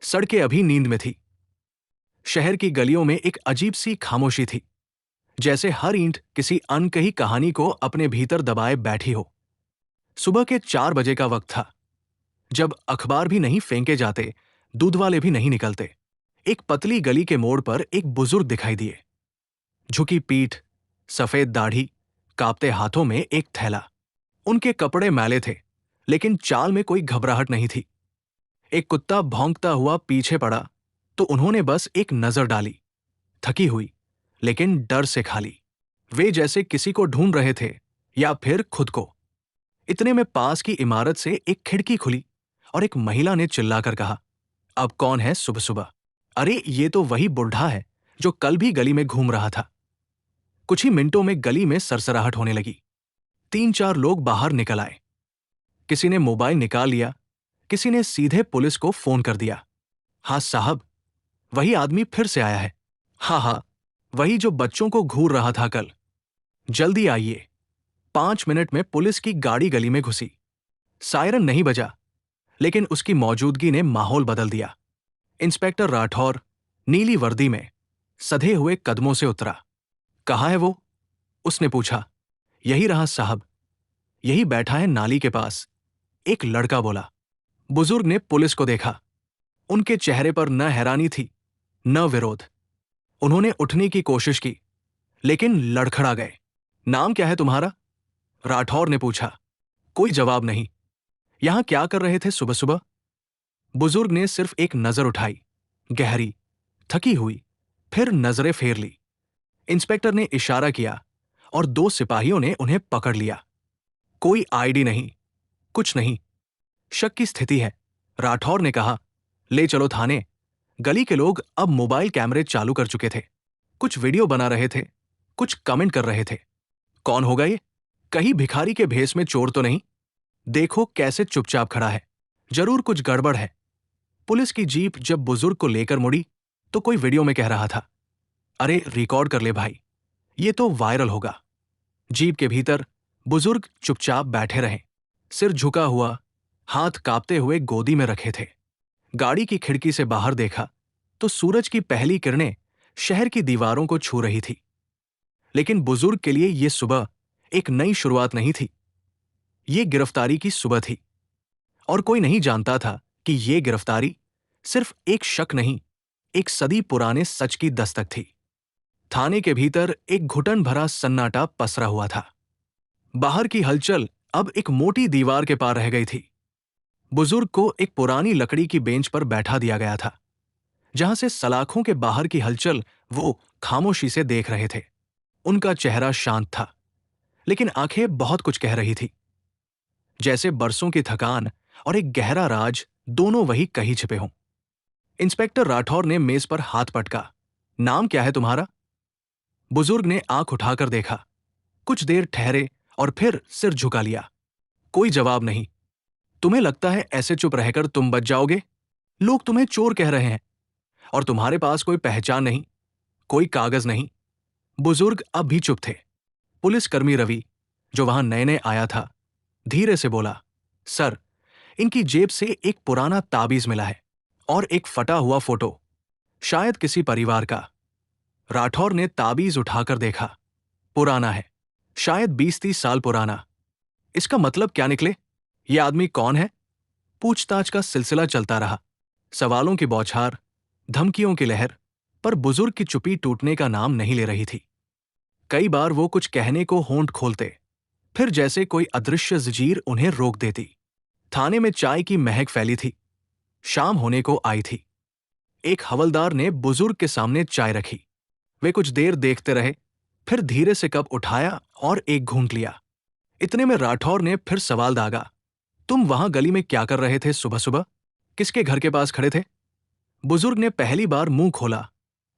सड़कें अभी नींद में थी। शहर की गलियों में एक अजीब सी खामोशी थी, जैसे हर ईंट किसी अनकही कहानी को अपने भीतर दबाए बैठी हो। सुबह के 4 बजे का वक्त था, जब अखबार भी नहीं फेंके जाते, दूध वाले भी नहीं निकलते। एक पतली गली के मोड़ पर एक बुजुर्ग दिखाई दिए। झुकी पीठ, सफेद दाढ़ी, कांपते हाथों में एक थैला। उनके कपड़े मैले थे, लेकिन चाल में कोई घबराहट नहीं थी। एक कुत्ता भौंकता हुआ पीछे पड़ा तो उन्होंने बस एक नजर डाली, थकी हुई लेकिन डर से खाली। वे जैसे किसी को ढूंढ रहे थे या फिर खुद को। इतने में पास की इमारत से एक खिड़की खुली और एक महिला ने चिल्लाकर कहा, अब कौन है सुबह सुबह? अरे ये तो वही बुढ़ा है जो कल भी गली में घूम रहा था। कुछ ही मिनटों में गली में सरसराहट होने लगी। 3-4 लोग बाहर निकल आए। किसी ने मोबाइल निकाल लिया, किसी ने सीधे पुलिस को फोन कर दिया। हाँ साहब, वही आदमी फिर से आया है। हाँ हाँ, वही जो बच्चों को घूर रहा था कल। जल्दी आइए। 5 मिनट में पुलिस की गाड़ी गली में घुसी। सायरन नहीं बजा, लेकिन उसकी मौजूदगी ने माहौल बदल दिया। इंस्पेक्टर राठौर नीली वर्दी में सधे हुए कदमों से उतरा। कहाँ है वो? उसने पूछा। यही रहा साहब, यही बैठा है नाली के पास, एक लड़का बोला। बुजुर्ग ने पुलिस को देखा। उनके चेहरे पर न हैरानी थी, न विरोध। उन्होंने उठने की कोशिश की, लेकिन लड़खड़ा गए। नाम क्या है तुम्हारा? राठौर ने पूछा। कोई जवाब नहीं। यहां क्या कर रहे थे सुबह सुबह? बुजुर्ग ने सिर्फ एक नजर उठाई, गहरी, थकी हुई, फिर नजरें फेर ली। इंस्पेक्टर ने इशारा किया और 2 सिपाहियों ने उन्हें पकड़ लिया। कोई आईडी नहीं, कुछ नहीं। शक की स्थिति है, राठौर ने कहा। ले चलो थाने। गली के लोग अब मोबाइल कैमरे चालू कर चुके थे। कुछ वीडियो बना रहे थे, कुछ कमेंट कर रहे थे। कौन होगा ये? कहीं भिखारी के भेष में चोर तो नहीं? देखो कैसे चुपचाप खड़ा है, जरूर कुछ गड़बड़ है। पुलिस की जीप जब बुजुर्ग को लेकर मुड़ी तो कोई वीडियो में कह रहा था, अरे रिकॉर्ड कर ले भाई, ये तो वायरल होगा। जीप के भीतर बुजुर्ग चुपचाप बैठे रहे, सिर झुका हुआ, हाथ कांपते हुए गोदी में रखे थे। गाड़ी की खिड़की से बाहर देखा तो सूरज की पहली किरणें शहर की दीवारों को छू रही थी। लेकिन बुजुर्ग के लिए यह सुबह एक नई शुरुआत नहीं थी, ये गिरफ्तारी की सुबह थी। और कोई नहीं जानता था कि ये गिरफ्तारी सिर्फ एक शक नहीं, एक सदी पुराने सच की दस्तक थी। थाने के भीतर एक घुटन भरा सन्नाटा पसरा हुआ था। बाहर की हलचल अब एक मोटी दीवार के पार रह गई थी। बुजुर्ग को एक पुरानी लकड़ी की बेंच पर बैठा दिया गया था, जहां से सलाखों के बाहर की हलचल वो खामोशी से देख रहे थे। उनका चेहरा शांत था, लेकिन आंखें बहुत कुछ कह रही थी, जैसे बरसों की थकान और एक गहरा राज दोनों वही कहीं छिपे हों। इंस्पेक्टर राठौर ने मेज पर हाथ पटका। नाम क्या है तुम्हारा? बुजुर्ग ने आंख उठाकर देखा, कुछ देर ठहरे और फिर सिर झुका लिया। कोई जवाब नहीं। तुम्हें लगता है ऐसे चुप रहकर तुम बच जाओगे? लोग तुम्हें चोर कह रहे हैं और तुम्हारे पास कोई पहचान नहीं, कोई कागज नहीं। बुजुर्ग अब भी चुप थे। पुलिसकर्मी रवि, जो वहां नए नए आया था, धीरे से बोला, सर, इनकी जेब से एक पुराना ताबीज मिला है और एक फटा हुआ फोटो, शायद किसी परिवार का। राठौर ने ताबीज उठाकर देखा। पुराना है, शायद 20-30 साल पुराना। इसका मतलब क्या निकले? यह आदमी कौन है? पूछताछ का सिलसिला चलता रहा। सवालों की बौछार, धमकियों की लहर, पर बुजुर्ग की चुप्पी टूटने का नाम नहीं ले रही थी। कई बार वो कुछ कहने को होंठ खोलते, फिर जैसे कोई अदृश्य जंजीर उन्हें रोक देती। थाने में चाय की महक फैली थी। शाम होने को आई थी। एक हवलदार ने बुजुर्ग के सामने चाय रखी। वे कुछ देर देखते रहे, फिर धीरे से कप उठाया और एक घूंट लिया। इतने में राठौर ने फिर सवाल दागा, तुम वहां गली में क्या कर रहे थे सुबह सुबह? किसके घर के पास खड़े थे? बुजुर्ग ने पहली बार मुंह खोला।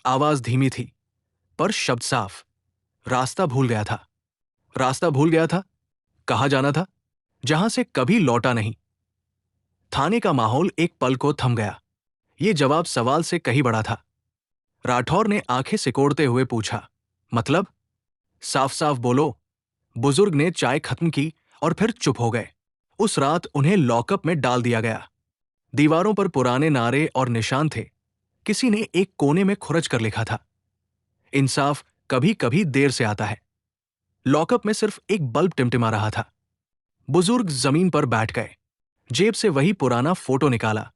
आवाज धीमी थी, पर शब्द साफ। रास्ता भूल गया था। रास्ता भूल गया था? कहाँ जाना था? जहां से कभी लौटा नहीं। थाने का माहौल एक पल को थम गया। ये जवाब सवाल से कहीं बड़ा था। राठौर ने आंखें सिकोड़ते हुए पूछा, मतलब? साफ साफ बोलो। बुजुर्ग ने चाय खत्म की और फिर चुप हो गए। उस रात उन्हें लॉकअप में डाल दिया गया। दीवारों पर पुराने नारे और निशान थे। किसी ने एक कोने में खुरच कर लिखा था, इंसाफ कभी कभी देर से आता है। लॉकअप में सिर्फ एक बल्ब टिमटिमा रहा था। बुजुर्ग जमीन पर बैठ गए। जेब से वही पुराना फोटो निकाला,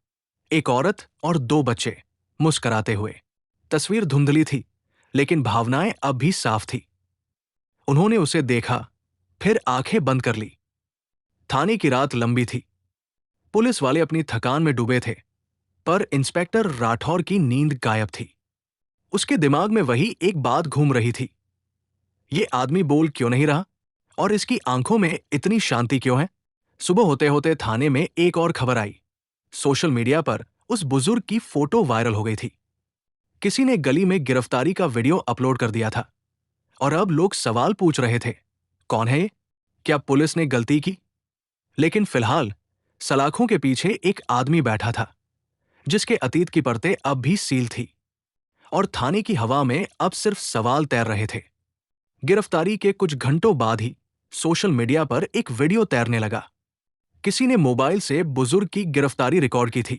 एक औरत और दो बच्चे मुस्कराते हुए। तस्वीर धुंधली थी, लेकिन भावनाएं अब भी साफ थी। उन्होंने उसे देखा, फिर आंखें बंद कर ली। थाने की रात लंबी थी। पुलिस वाले अपनी थकान में डूबे थे, पर इंस्पेक्टर राठौर की नींद गायब थी। उसके दिमाग में वही एक बात घूम रही थी, ये आदमी बोल क्यों नहीं रहा और इसकी आंखों में इतनी शांति क्यों है। सुबह होते होते थाने में एक और खबर आई। सोशल मीडिया पर उस बुजुर्ग की फोटो वायरल हो गई थी। किसी ने गली में गिरफ्तारी का वीडियो अपलोड कर दिया था और अब लोग सवाल पूछ रहे थे, कौन है ये? क्या पुलिस ने गलती की? लेकिन फिलहाल सलाखों के पीछे एक आदमी बैठा था, जिसके अतीत की परतें अब भी सील थी और थाने की हवा में अब सिर्फ सवाल तैर रहे थे। गिरफ्तारी के कुछ घंटों बाद ही सोशल मीडिया पर एक वीडियो तैरने लगा। किसी ने मोबाइल से बुजुर्ग की गिरफ्तारी रिकॉर्ड की थी।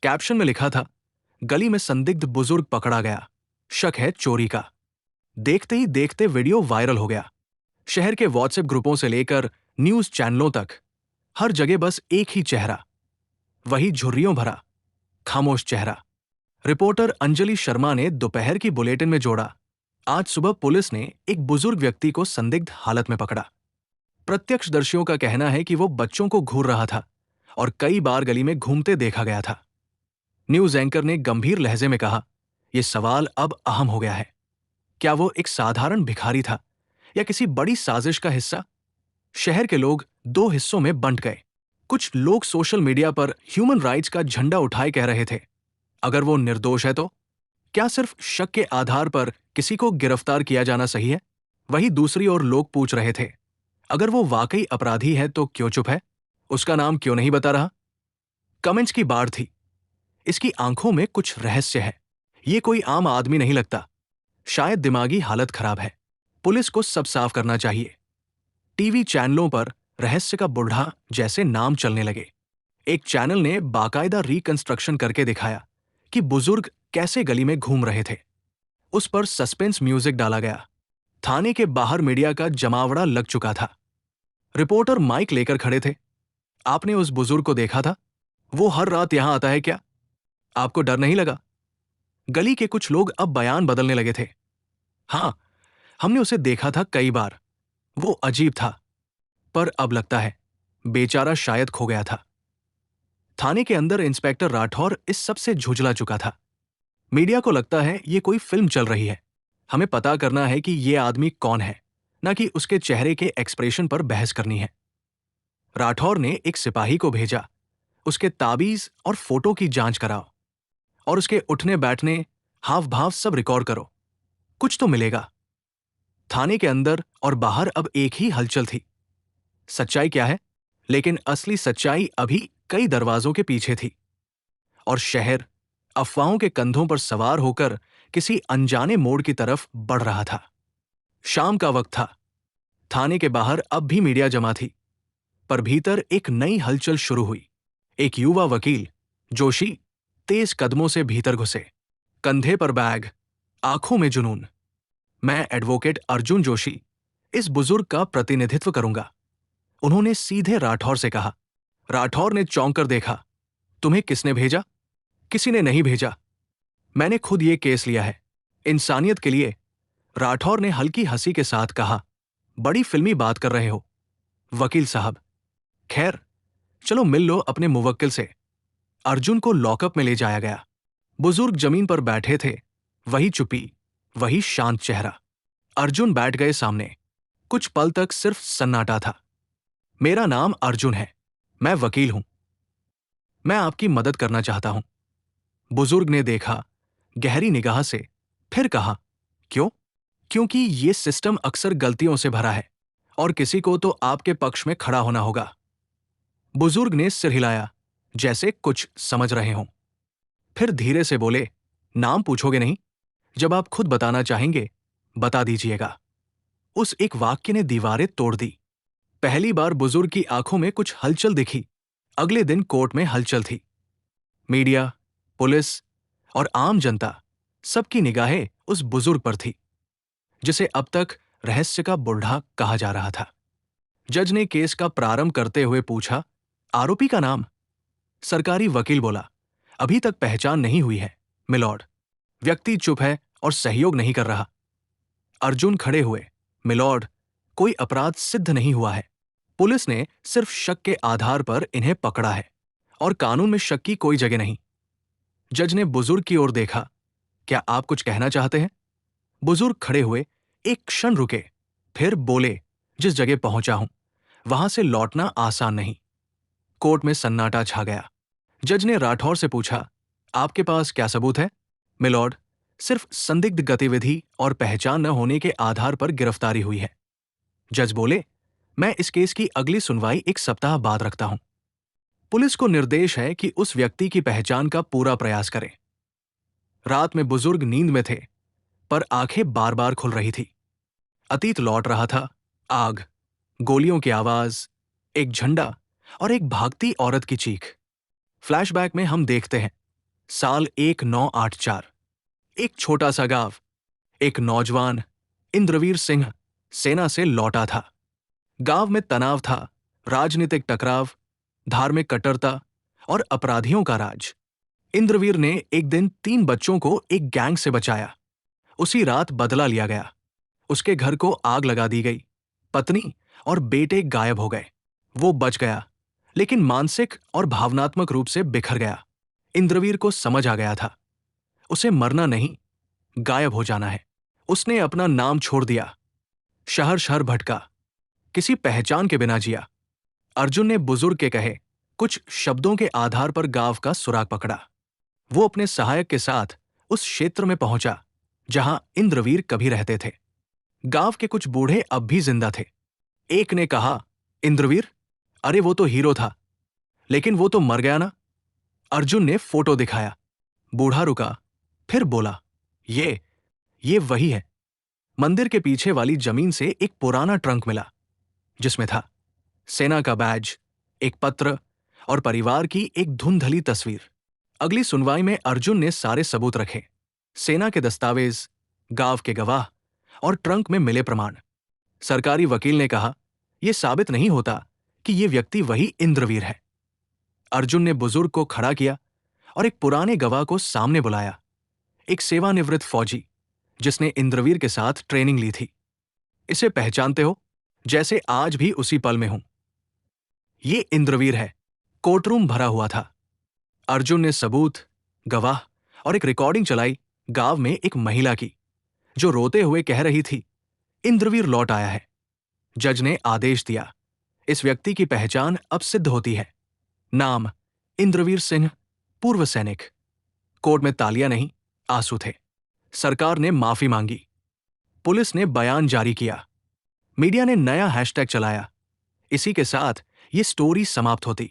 कैप्शन में लिखा था, गली में संदिग्ध बुजुर्ग पकड़ा गया, शक है चोरी का। देखते ही देखते वीडियो वायरल हो गया। शहर के व्हाट्सएप ग्रुपों से लेकर न्यूज चैनलों तक हर जगह बस एक ही चेहरा, वही झुर्रियों भरा खामोश चेहरा। रिपोर्टर अंजलि शर्मा ने दोपहर की बुलेटिन में जोड़ा, आज सुबह पुलिस ने एक बुजुर्ग व्यक्ति को संदिग्ध हालत में पकड़ा। प्रत्यक्षदर्शियों का कहना है कि वो बच्चों को घूर रहा था और कई बार गली में घूमते देखा गया था। न्यूज एंकर ने गंभीर लहजे में कहा, यह सवाल अब अहम हो गया है। क्या वो एक साधारण भिखारी था या किसी बड़ी साजिश का हिस्सा? शहर के लोग दो हिस्सों में बंट गए। कुछ लोग सोशल मीडिया पर ह्यूमन राइट्स का झंडा उठाए कह रहे थे, अगर वो निर्दोष है तो क्या सिर्फ शक के आधार पर किसी को गिरफ्तार किया जाना सही है? वहीं दूसरी ओर लोग पूछ रहे थे, अगर वो वाकई अपराधी है तो क्यों चुप है? उसका नाम क्यों नहीं बता रहा? कमेंट्स की बाढ़ थी, इसकी आंखों में कुछ रहस्य है, ये कोई आम आदमी नहीं लगता, शायद दिमागी हालत खराब है, पुलिस को सब साफ करना चाहिए। टीवी चैनलों पर रहस्य का बुढ़ा जैसे नाम चलने लगे। एक चैनल ने बाकायदा रिकंस्ट्रक्शन करके दिखाया कि बुजुर्ग कैसे गली में घूम रहे थे। उस पर सस्पेंस म्यूजिक डाला गया। थाने के बाहर मीडिया का जमावड़ा लग चुका था। रिपोर्टर माइक लेकर खड़े थे, आपने उस बुजुर्ग को देखा था? वो हर रात यहां आता है क्या? आपको डर नहीं लगा? गली के कुछ लोग अब बयान बदलने लगे थे, हां, हमने उसे देखा था कई बार, वो अजीब था, पर अब लगता है बेचारा शायद खो गया था। थाने के अंदर इंस्पेक्टर राठौर इस सब से झुंझला चुका था। मीडिया को लगता है ये कोई फिल्म चल रही है, हमें पता करना है कि ये आदमी कौन है, न कि उसके चेहरे के एक्सप्रेशन पर बहस करनी है। राठौर ने एक सिपाही को भेजा, उसके ताबीज और फोटो की जांच कराओ और उसके उठने बैठने, हाव भाव सब रिकॉर्ड करो, कुछ तो मिलेगा। थाने के अंदर और बाहर अब एक ही हलचल थी। सच्चाई क्या है? लेकिन असली सच्चाई अभी कई दरवाजों के पीछे थी और शहर अफवाहों के कंधों पर सवार होकर किसी अनजाने मोड़ की तरफ बढ़ रहा था। शाम का वक्त था। थाने के बाहर अब भी मीडिया जमा थी, पर भीतर एक नई हलचल शुरू हुई। एक युवा वकील जोशी तेज कदमों से भीतर घुसे, कंधे पर बैग, आंखों में जुनून। मैं एडवोकेट अर्जुन जोशी इस बुजुर्ग का प्रतिनिधित्व करूंगा, उन्होंने सीधे राठौर से कहा। राठौर ने चौंक कर देखा, तुम्हें किसने भेजा? किसी ने नहीं भेजा, मैंने खुद ये केस लिया है, इंसानियत के लिए। राठौर ने हल्की हंसी के साथ कहा, बड़ी फिल्मी बात कर रहे हो वकील साहब। खैर, चलो मिल लो अपने मुवक्किल से। अर्जुन को लॉकअप में ले जाया गया। बुजुर्ग जमीन पर बैठे थे, वही चुप्पी, वही शांत चेहरा। अर्जुन बैठ गए सामने। कुछ पल तक सिर्फ सन्नाटा था। मेरा नाम अर्जुन है, मैं वकील हूं, मैं आपकी मदद करना चाहता हूं। बुजुर्ग ने देखा गहरी निगाह से, फिर कहा, क्यों? क्योंकि ये सिस्टम अक्सर गलतियों से भरा है और किसी को तो आपके पक्ष में खड़ा होना होगा। बुजुर्ग ने सिर हिलाया, जैसे कुछ समझ रहे हों। फिर धीरे से बोले, नाम पूछोगे नहीं? जब आप खुद बताना चाहेंगे, बता दीजिएगा। उस एक वाक्य ने दीवारें तोड़ दी। पहली बार बुजुर्ग की आंखों में कुछ हलचल दिखी। अगले दिन कोर्ट में हलचल थी। मीडिया, पुलिस और आम जनता सबकी निगाहें उस बुजुर्ग पर थी, जिसे अब तक रहस्य का बुढ़ा कहा जा रहा था। जज ने केस का प्रारंभ करते हुए पूछा, आरोपी का नाम? सरकारी वकील बोला, अभी तक पहचान नहीं हुई है, मिलॉर्ड। व्यक्ति चुप है और सहयोग नहीं कर रहा। अर्जुन खड़े हुए, मिलॉर्ड, कोई अपराध सिद्ध नहीं हुआ है। पुलिस ने सिर्फ शक के आधार पर इन्हें पकड़ा है और कानून में शक की कोई जगह नहीं। जज ने बुजुर्ग की ओर देखा, क्या आप कुछ कहना चाहते हैं? बुजुर्ग खड़े हुए, एक क्षण रुके, फिर बोले, जिस जगह पहुंचा हूं वहां से लौटना आसान नहीं। कोर्ट में सन्नाटा छा गया। जज ने राठौर से पूछा, आपके पास क्या सबूत है? मिलॉर्ड, सिर्फ संदिग्ध गतिविधि और पहचान न होने के आधार पर गिरफ्तारी हुई है। जज बोले, मैं इस केस की अगली सुनवाई एक सप्ताह बाद रखता हूं। पुलिस को निर्देश है कि उस व्यक्ति की पहचान का पूरा प्रयास करें। रात में बुजुर्ग नींद में थे, पर आंखें बार बार खुल रही थी। अतीत लौट रहा था, आग, गोलियों की आवाज, एक झंडा और एक भागती औरत की चीख। फ्लैशबैक में हम देखते हैं, साल 1984, एक छोटा सा गांव, एक नौजवान इंद्रवीर सिंह सेना से लौटा था। गांव में तनाव था, राजनीतिक टकराव, धार्मिक कट्टरता और अपराधियों का राज। इंद्रवीर ने एक दिन 3 बच्चों को एक गैंग से बचाया। उसी रात बदला लिया गया। उसके घर को आग लगा दी गई। पत्नी और बेटे गायब हो गए। वो बच गया, लेकिन मानसिक और भावनात्मक रूप से बिखर गया। इंद्रवीर को समझ आ गया था, उसे मरना नहीं, गायब हो जाना है। उसने अपना नाम छोड़ दिया, शहर शहर भटका, किसी पहचान के बिना जिया। अर्जुन ने बुजुर्ग के कहे कुछ शब्दों के आधार पर गांव का सुराग पकड़ा। वो अपने सहायक के साथ उस क्षेत्र में पहुंचा जहां इंद्रवीर कभी रहते थे। गांव के कुछ बूढ़े अब भी जिंदा थे। एक ने कहा, इंद्रवीर, अरे वो तो हीरो था, लेकिन वो तो मर गया ना। अर्जुन ने फोटो दिखाया। बूढ़ा रुका, फिर बोला, ये वही है। मंदिर के पीछे वाली जमीन से एक पुराना ट्रंक मिला, जिसमें था सेना का बैज, एक पत्र और परिवार की एक धुंधली तस्वीर। अगली सुनवाई में अर्जुन ने सारे सबूत रखे, सेना के दस्तावेज, गांव के गवाह और ट्रंक में मिले प्रमाण। सरकारी वकील ने कहा, यह साबित नहीं होता कि यह व्यक्ति वही इंद्रवीर है। अर्जुन ने बुजुर्ग को खड़ा किया और एक पुराने गवाह को सामने बुलाया, एक सेवानिवृत्त फौजी जिसने इंद्रवीर के साथ ट्रेनिंग ली थी। इसे पहचानते हो? जैसे आज भी उसी पल में हूं। ये इंद्रवीर है। कोर्टरूम भरा हुआ था। अर्जुन ने सबूत, गवाह और एक रिकॉर्डिंग चलाई गांव में एक महिला की, जो रोते हुए कह रही थी, इंद्रवीर लौट आया है। जज ने आदेश दिया, इस व्यक्ति की पहचान अब सिद्ध होती है। नाम, इंद्रवीर सिंह, पूर्व सैनिक। कोर्ट में तालियां नहीं, आंसू थे। सरकार ने माफी मांगी। पुलिस ने बयान जारी किया। मीडिया ने नया हैशटैग चलाया। इसी के साथ ये स्टोरी समाप्त होती।